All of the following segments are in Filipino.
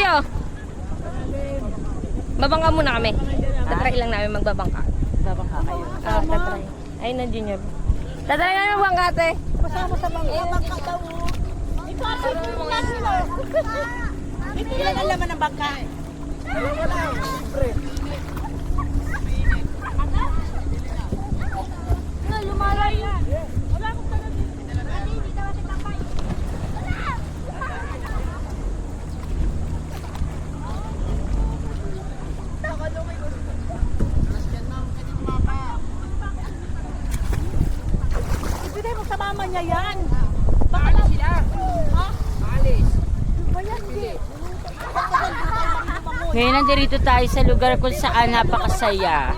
kayo? Babangka muna kami. Tatry lang namin magbabangka. Babangka kayo. Tatry. Ayun na Junior. Tatry na yung bangka, ate. Kasama sa bangka. Bangka daw. Ito ang sinulat nila. Ito lang ang laman ng bangka. Wala. Pre. Lumalay yan. Wala akong tanong dito. Hindi daw si Papay. Ibigay mo sa mama niya yan. Alis sila. Ha? Alis. Bayan, hindi. Ngayon nandito tayo sa lugar kung saan napakasaya.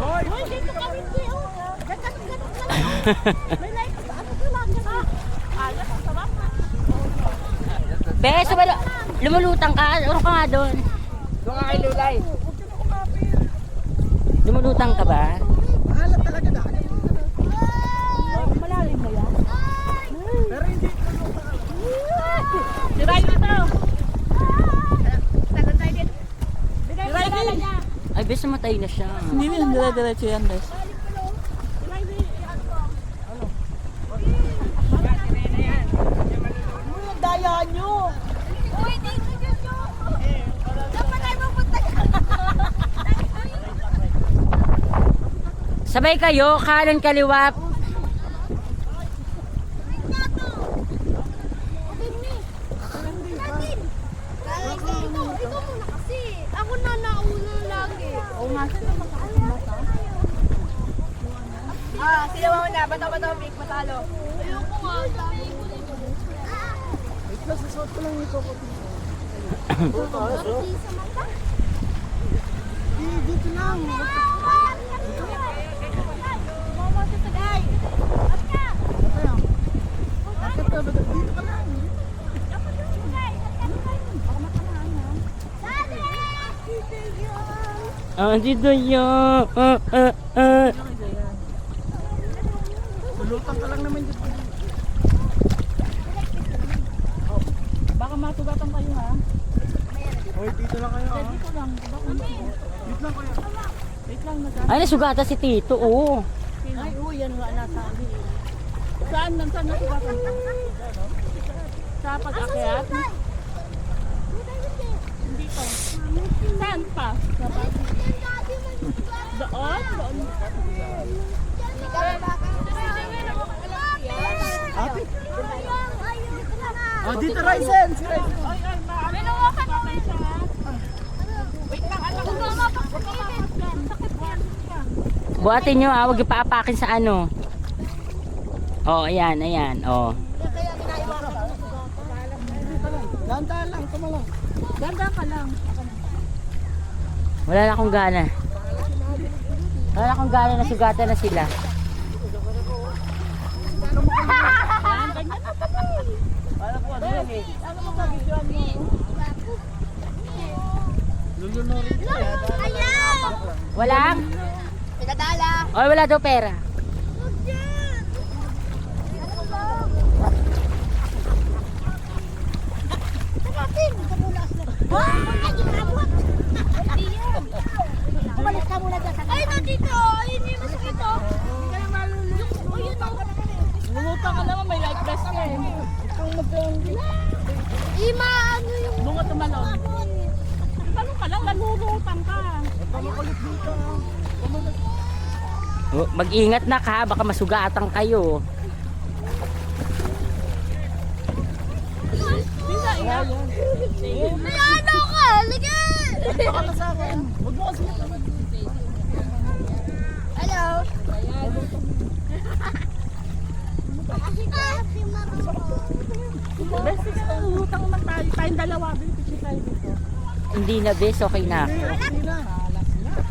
Hoy, dito kami siya. May light. Ano ka lang? Ayos, ang sarap. Beso, lumulutang ka. Ano ka nga doon? Doon ka kay Lulay. Lumulutang ka ba? Alam talaga na. Malalim na yan. Pero hindi. Diray dito. Tagal tayo dito. Diray dito. Ay, beso matay na siya. Hindi mo yung dire-diretso yan, guys. Daya nyo. Uy, dito nyo. Dapat tayo mapunta ka. Sabay kayo, kanan kaliwa. Ikaw muna kasi. Ako na nauna lagi. Oo nga. Sila mo na. Bato-bato. Big matalo. Ayoko nga. Dami ko dito. Nasusuot ko lang ito ko. Hindi sa mata. Dito lang. Mama sa tagay. Aska. Bakit ka ba? Dito ka lang. Dito yun. Lulutang ka lang naman dito. Baka matugatan kayo, ha? Hoy, dito lang kayo. Dito lang. Dito lang kayo. Wait lang, Ay, nasugata si Tito, oo. Ay, yan nga nasabi. Saan natugatan? Sa pag-akyat? Hindi pa. Saan pa? Doon? Ate? Oh, dito Ryzen. Si Ryzen. Buhatin nyo, huwag yung paapakin sa ano. Oh, ayan, ayan, oh. Dantaan lang. Tama lang. Ganda ka lang. Wala na akong gana. Wala na akong gana, nasugatan na sila. Para po, ano yan eh. Ano mo kabidyoan mo? Lulunorin ko. Ayaw! Walang? Pinadala. Oh, wala daw pera. Umalis ka muna dyan. Ay, nandito. Ay, hindi masakit to. Lulutan ka naman, may life vest ka eh. Ima, ano yung... Bunga tumalon. Tanong ka lang, nalulutan ka. Oh, mag-ingat na ka, baka masugatan kayo. Bisa, ina. May ano ka? Liga! Baka ka sa akin. Huwag mo kasi. Hello? Best ka na, lulutang naman tayo. Tayong dalawa, picture tayo dito. Hindi na, bes, okay na.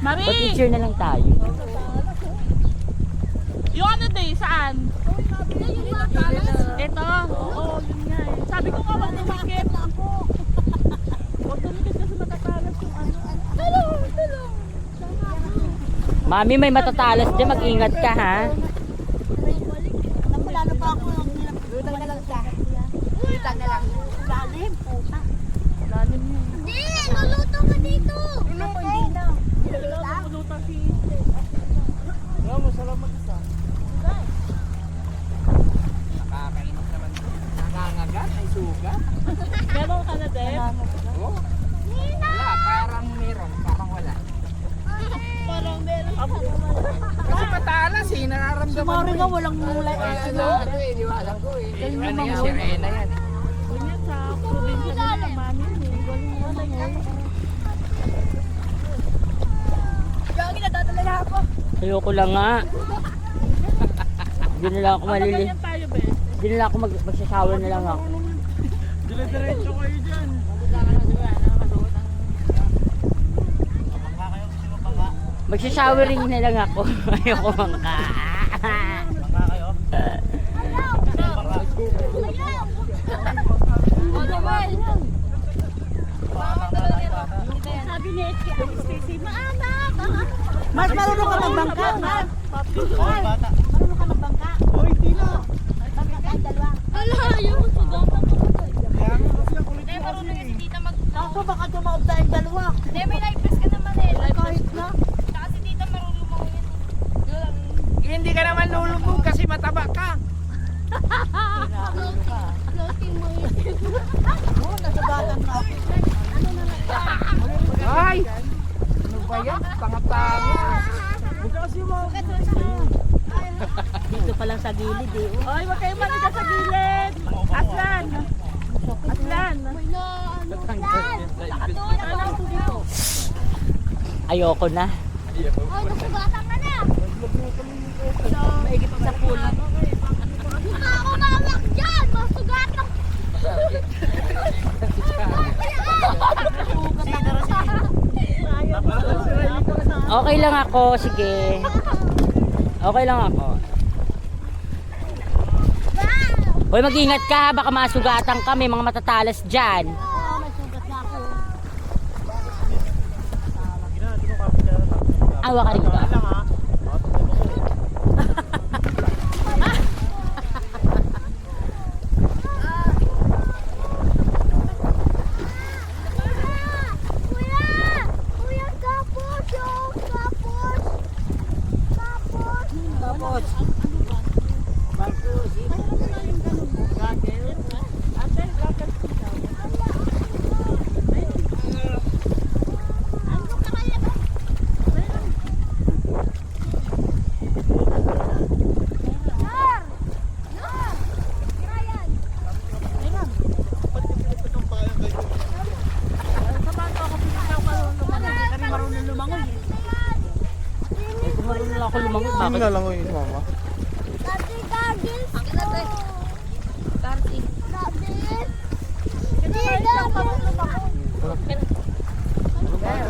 Marie! Pa-picture na lang tayo. Yung ano day, saan? Ito? Oo, yun nga eh. Sabi ko nga, wag tumikit. Huwag tumikit kasi matatalas yung ano. Tulong! Mami, may matatalas din, mag-ingat ka ha. Wait lang na lang. Lalim, puta. Hindi, luluto ka dito. Ako hindi na. Nakakainis naman. Nangangagat, may suga. Meron ka na din? Oo. Wala, parang meron, parang wala. Parang meron. Kasi matalas eh, nararamdaman mo Mari eh. nga walang mulay. Ano eh, di ba alam ko eh. Ano yan, sirena yan eh. Sa probinsya nila naman yun eh. Walang wala yun. Gagi na dadala na ako. Ayoko lang nga. Hindi na lang ako malili. Ganyan tayo, be. Hindi na lang ako magsashower na lang ako. Dire-diretso kayo dyan. Magsashowering na lang ako. Ayoko mangka. Sabi ni Stacy, maanak. Mas marunong ka magbangka, Mas. Marunong ka magbangka. Bangka tayong dalawa. Ala, ayaw mo sugatan mo. Hindi, marunong yan si tita mag... Ako baka tumaob tayong dalawa. Hindi, may life vest ka naman eh. Life vest. Kahit na. Tsaka si tita marunong mo yan. Hindi ka naman lulubog kasi mataba ka. Floating mo yun. Oo, nasugatan na ako. Ay! Ano ba yan? Tanga-tanga. Dito pa lang sa gilid eh. Ay, wag kayo maniga sa gilid. Aslan. Aslan. Ayoko na. Ay, nasugatan ka na. Maigit sa pool. Hindi ka ako mawak dyan. Masugatan. Okay lang ako. Sige. Okay lang ako. Hoy, mag-ingat ka. Baka masugatan ka. May mga matatalas dyan. Awa ka rito. Kuya, kapos yung kapos. Tapos, marunong lumangoy. Ay, kung marunong lang ako lumangot. Bakit? Nalangoy si mama. Dati gagis ko. Dati. Hindi gagis.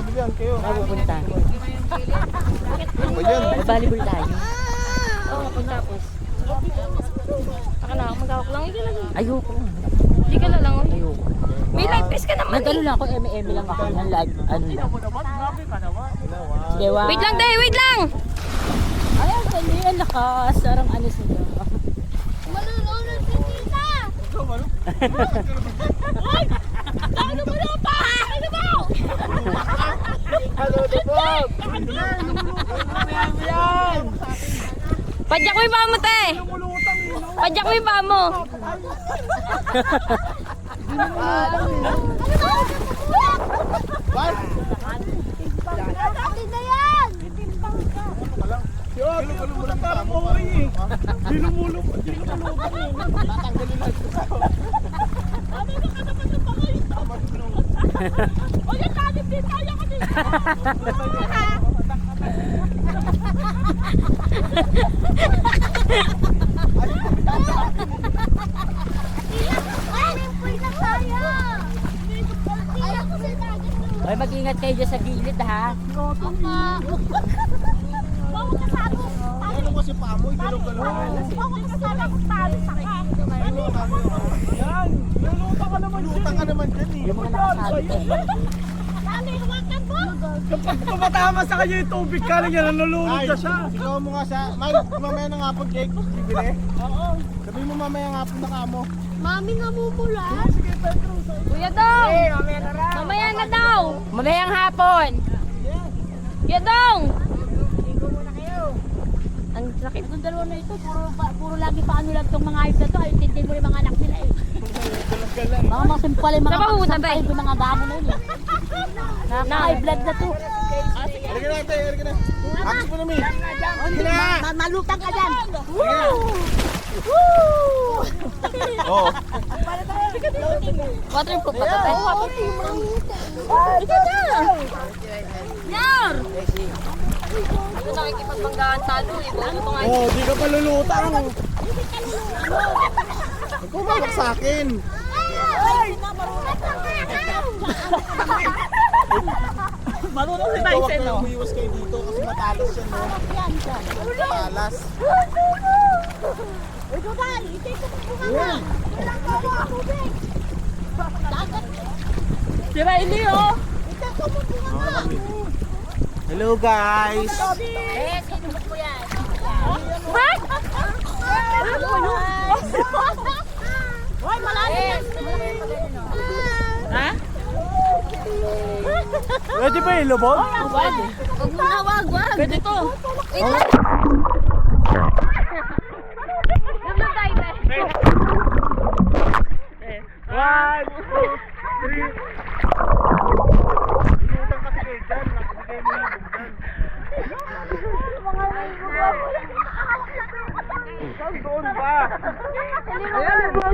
Bibigyan kayo. Saan pupunta? Ano ba yan? Mag-volleyball tayo. Oo, pagtapos. Baka na, mag-awak lang. Hindi ka lang. Ayoko. Hindi ka lang. Ayoko. May life vest ka naman. Nagano lang ako, eme-eme lang ako. Ng live, ano lang. Sige, wa. Wait lang, Day. Wait lang. Ay, ang galing. Ang lakas. Sarang ano sila. Malulunod si tita. Ano mo na pa? Ano ba? Padyak mo yung paa mo, te. Padyak mo yung paa mo. Atin na yan! O yan, tanip din tayo kasi. Ay, may na tayo. Ayaw ko sa target mo. Ay, mag-ingat kayo dyan sa gilid, ha? Bawal ka sa ako. Ano kasi pa mo? Galaw-galaw. Bawal ka sa ako. Talo sa ka. Lutang ka naman dyan eh. Yung mga nakasabi ko. Dali, hawakan mo. Kapag tumatama sa kanya yung tubig ka niya, nanulunod na siya. Sigaw mo nga sa... May, mamaya ng hapon cake. Bibili? Oo. Sabi mo mamaya ng hapon na ka mo. Mami namumula. Kuya Dong! Mamaya na daw! Mamayang hapon. Kuya Dong! Ang sakit ng dalawa na ito, puro lagi pa ano lang itong mga ayos na to, ay tintin mo yung mga anak nila eh. Mga masimpal yung mga Saan ba pupunta, pagsampay, Tay? yung mga gamo na yun eh. Nakaka-high blood na to. Halika na, tayo, halika na. Action mo na, Mi. Halika na. Malutang ka dyan. Oo. Waterproof ba ito, Tay? Ito na. Yar! Ito nakikipagbanggaan talo eh. Buo ito nga. Oh, di ka pa lulutang. Kumawag sa akin. Marunong si Ikaw, wag Tyson, kayong no? umiwas kayo dito kasi matalas yan, no? Matalas. Si Riley, oh. Hello, guys. Hoy, malalim. Ha? Pwede ba ilubog? Wag. Huwag mo na, wag. Pwede to. Wait lang.